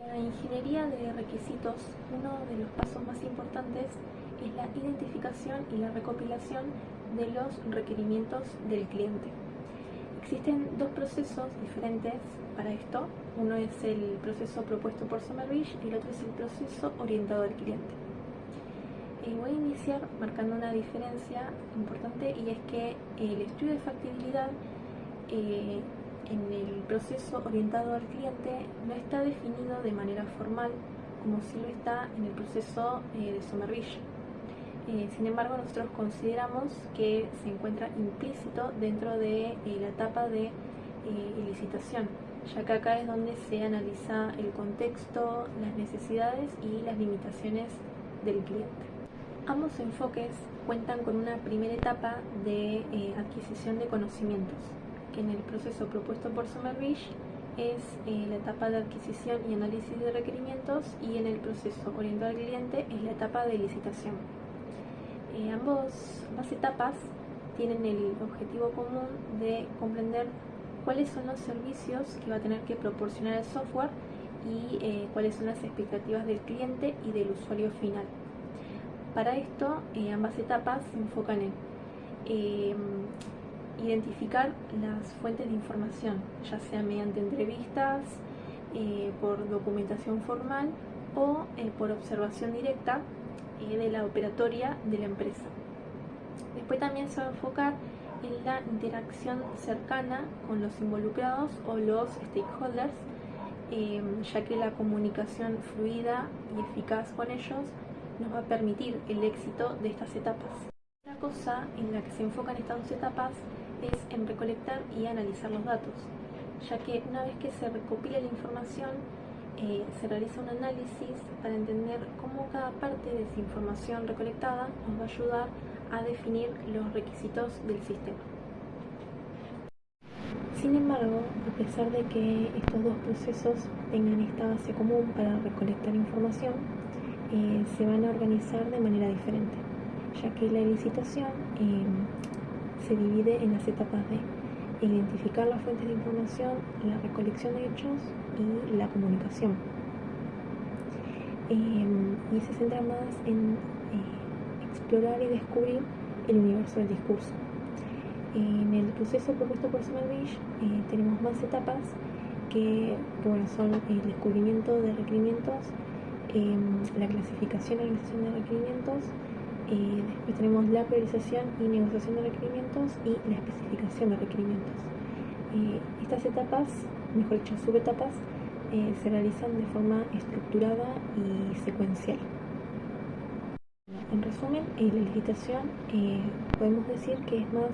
La ingeniería de requisitos, uno de los pasos más importantes es la identificación y la recopilación de los requerimientos del cliente. Existen dos procesos diferentes para esto. Uno es el proceso propuesto por Somerville y el otro es el proceso orientado al cliente. Voy a iniciar marcando una diferencia importante, y es que el estudio de factibilidad en el proceso orientado al cliente no está definido de manera formal como si lo está en el proceso de Somerville. Sin embargo, nosotros consideramos que se encuentra implícito dentro de la etapa de licitación, ya que acá es donde se analiza el contexto, las necesidades y las limitaciones del cliente. Ambos enfoques cuentan con una primera etapa de adquisición de conocimientos, que en el proceso propuesto por Somerville es la etapa de adquisición y análisis de requerimientos, y en el proceso orientado al cliente es la etapa de licitación. Ambas etapas tienen el objetivo común de comprender cuáles son los servicios que va a tener que proporcionar el software y cuáles son las expectativas del cliente y del usuario final. Para esto, ambas etapas se enfocan en identificar las fuentes de información, ya sea mediante entrevistas, por documentación formal o por observación directa de la operatoria de la empresa. Después también se va a enfocar en la interacción cercana con los involucrados o los stakeholders, ya que la comunicación fluida y eficaz con ellos nos va a permitir el éxito de estas etapas. Otra cosa en la que se enfocan estas dos etapas es en recolectar y analizar los datos, ya que una vez que se recopila la información, se realiza un análisis para entender cómo cada parte de esa información recolectada nos va a ayudar a definir los requisitos del sistema. Sin embargo, a pesar de que estos dos procesos tengan esta base común para recolectar información, se van a organizar de manera diferente, ya que la licitación se divide en las etapas de identificar las fuentes de información, la recolección de hechos y la comunicación. Y se centra más en explorar y descubrir el universo del discurso. En el proceso propuesto por Somerville tenemos más etapas que bueno, son el descubrimiento de requerimientos, la clasificación y organización de requerimientos, después tenemos la priorización y negociación de requerimientos y la especificación de requerimientos. Estas etapas, mejor dicho subetapas, se realizan de forma estructurada y secuencial. En resumen, la licitación podemos decir que es más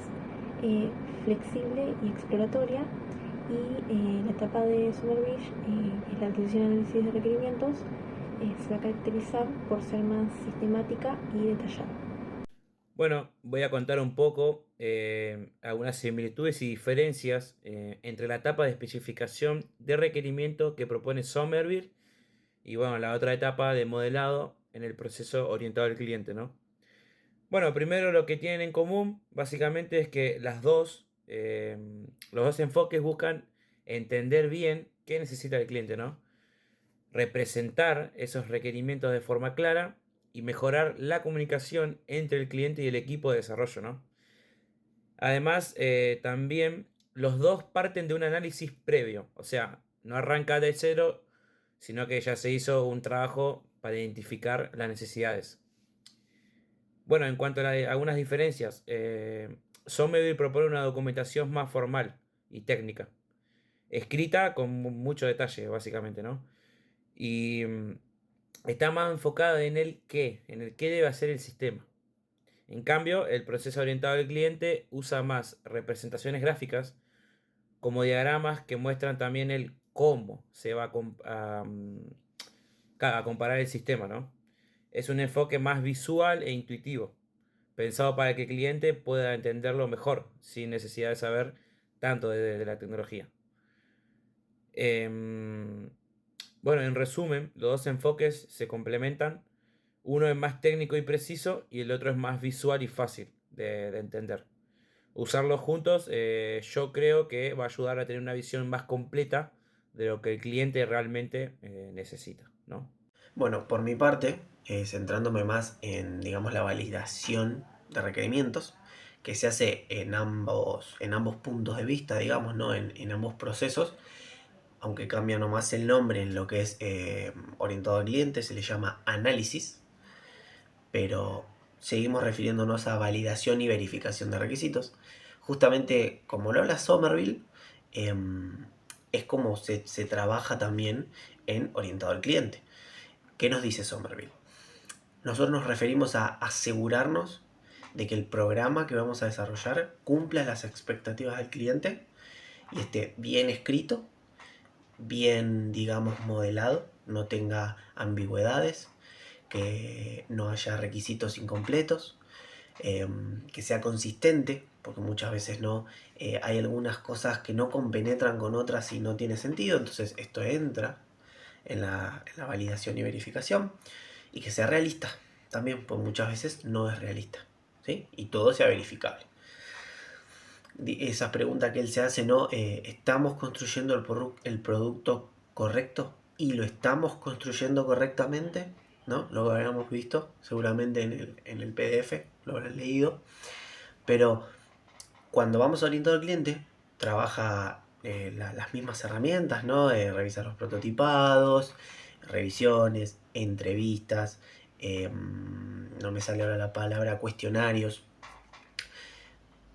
flexible y exploratoria, y la etapa de Somerville, que es la adquisición y análisis de requerimientos, se va a caracterizar por ser más sistemática y detallada. Bueno, voy a contar un poco algunas similitudes y diferencias entre la etapa de especificación de requerimiento que propone Somerville y bueno, la otra etapa de modelado en el proceso orientado al cliente, ¿no? Bueno, primero lo que tienen en común básicamente es que los dos enfoques buscan entender bien qué necesita el cliente, ¿no? Representar esos requerimientos de forma clara y mejorar la comunicación entre el cliente y el equipo de desarrollo, ¿no? Además, también los dos parten de un análisis previo, o sea, no arranca de cero, sino que ya se hizo un trabajo para identificar las necesidades. Bueno, en cuanto a algunas diferencias, Somerville propone una documentación más formal y técnica, escrita con mucho detalle, básicamente, ¿no? Y está más enfocada en el qué debe hacer el sistema. En cambio, el proceso orientado al cliente usa más representaciones gráficas como diagramas que muestran también el cómo se va a comparar el sistema, ¿no? Es un enfoque más visual e intuitivo, pensado para que el cliente pueda entenderlo mejor, sin necesidad de saber tanto de la tecnología. Em, bueno, en resumen, los dos enfoques se complementan. Uno es más técnico y preciso y el otro es más visual y fácil de entender. Usarlos juntos, yo creo que va a ayudar a tener una visión más completa de lo que el cliente realmente necesita, ¿no? Bueno, por mi parte, centrándome más en, digamos, la validación de requerimientos, que se hace en ambos puntos de vista, digamos, ¿no? En ambos procesos, aunque cambia nomás el nombre en lo que es orientado al cliente, se le llama análisis, pero seguimos refiriéndonos a validación y verificación de requisitos. Justamente como lo habla Somerville, es como se trabaja también en orientado al cliente. ¿Qué nos dice Somerville? Nosotros nos referimos a asegurarnos de que el programa que vamos a desarrollar cumpla las expectativas del cliente y esté bien escrito, bien, digamos, modelado, no tenga ambigüedades, que no haya requisitos incompletos, que sea consistente, porque muchas veces no hay algunas cosas que no compenetran con otras y no tiene sentido, entonces esto entra en la validación y verificación, y que sea realista también, pues muchas veces no es realista, ¿sí? Y todo sea verificable. Esa pregunta que él se hace, ¿no? ¿Estamos construyendo el producto correcto y lo estamos construyendo correctamente? ¿No? Lo habíamos visto seguramente en el PDF, lo habrán leído, pero cuando vamos orientado al cliente, trabaja las mismas herramientas, ¿no? Revisar los prototipados, revisiones, entrevistas, no me sale ahora la palabra, cuestionarios.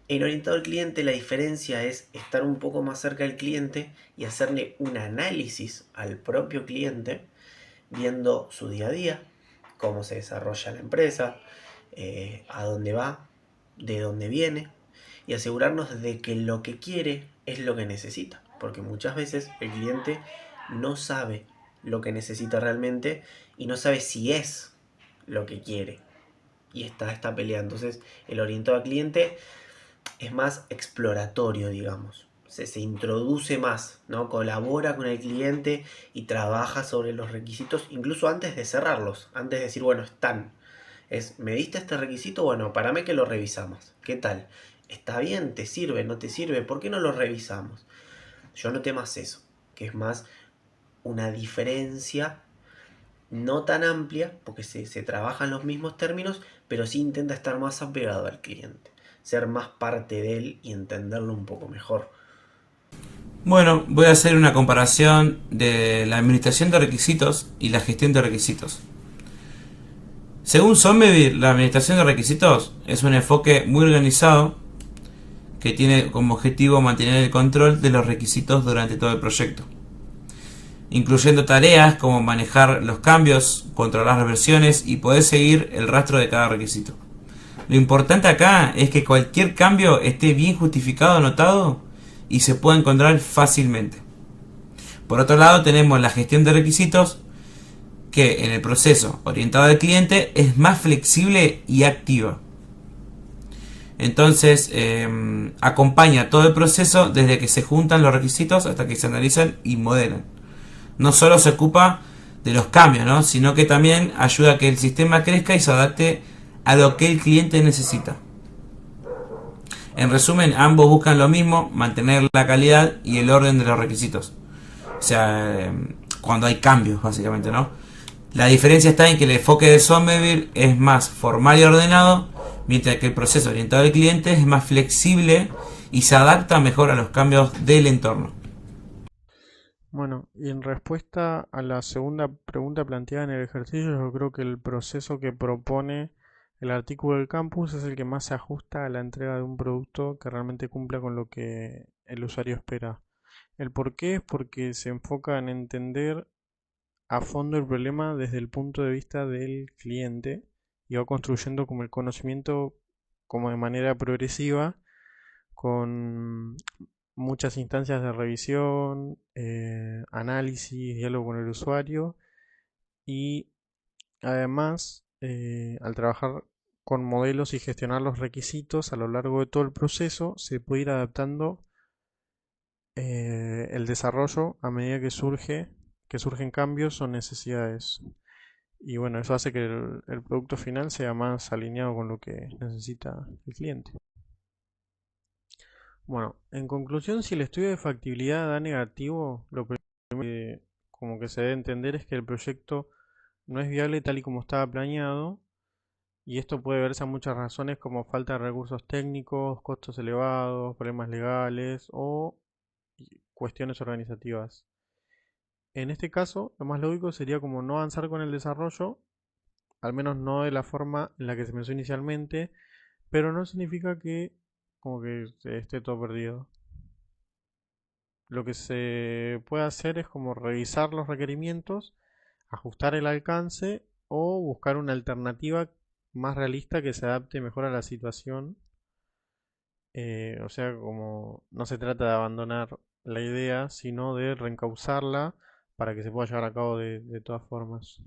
En orientado al cliente la diferencia es estar un poco más cerca del cliente y hacerle un análisis al propio cliente, viendo su día a día, cómo se desarrolla la empresa, a dónde va, de dónde viene, y asegurarnos de que lo que quiere es lo que necesita, porque muchas veces el cliente no sabe lo que necesita realmente y no sabe si es lo que quiere y está peleando. Entonces el orientado al cliente es más exploratorio, digamos. Se introduce más, ¿no? Colabora con el cliente y trabaja sobre los requisitos, incluso antes de cerrarlos, antes de decir, bueno, están. ¿Me diste este requisito? Bueno, párame que lo revisamos. ¿Qué tal? ¿Está bien? ¿Te sirve? ¿No te sirve? ¿Por qué no lo revisamos? Yo noté más eso, que es más una diferencia no tan amplia, porque se trabajan los mismos términos, pero sí intenta estar más apegado al cliente, ser más parte de él y entenderlo un poco mejor. Bueno, voy a hacer una comparación de la administración de requisitos y la gestión de requisitos. Según Somerville, la administración de requisitos es un enfoque muy organizado que tiene como objetivo mantener el control de los requisitos durante todo el proyecto, incluyendo tareas como manejar los cambios, controlar las versiones y poder seguir el rastro de cada requisito. Lo importante acá es que cualquier cambio esté bien justificado, anotado y se pueda encontrar fácilmente. Por otro lado, tenemos la gestión de requisitos, que en el proceso orientado al cliente es más flexible y activa. Entonces, acompaña todo el proceso desde que se juntan los requisitos hasta que se analizan y modelan. No solo se ocupa de los cambios, ¿no? Sino que también ayuda a que el sistema crezca y se adapte a lo que el cliente necesita. En resumen, ambos buscan lo mismo, mantener la calidad y el orden de los requisitos. O sea, cuando hay cambios, básicamente, ¿no? La diferencia está en que el enfoque de Somerville es más formal y ordenado, mientras que el proceso orientado al cliente es más flexible y se adapta mejor a los cambios del entorno. Bueno, y en respuesta a la segunda pregunta planteada en el ejercicio, yo creo que el proceso que propone el artículo del campus es el que más se ajusta a la entrega de un producto que realmente cumpla con lo que el usuario espera. El por qué es porque se enfoca en entender a fondo el problema desde el punto de vista del cliente y va construyendo como el conocimiento como de manera progresiva con muchas instancias de revisión, análisis, diálogo con el usuario y además al trabajar con modelos y gestionar los requisitos a lo largo de todo el proceso se puede ir adaptando el desarrollo a medida que surgen cambios o necesidades. Y bueno, eso hace que el producto final sea más alineado con lo que necesita el cliente. Bueno, en conclusión, si el estudio de factibilidad da negativo, lo primero como que se debe entender es que el proyecto no es viable tal y como estaba planeado, y esto puede verse a muchas razones como falta de recursos técnicos, costos elevados, problemas legales o cuestiones organizativas. En este caso, lo más lógico sería como no avanzar con el desarrollo, al menos no de la forma en la que se pensó inicialmente, pero no significa que como que esté todo perdido. Lo que se puede hacer es como revisar los requerimientos, ajustar el alcance o buscar una alternativa más realista que se adapte mejor a la situación. O sea, como no se trata de abandonar la idea, sino de reencauzarla para que se pueda llevar a cabo de todas formas.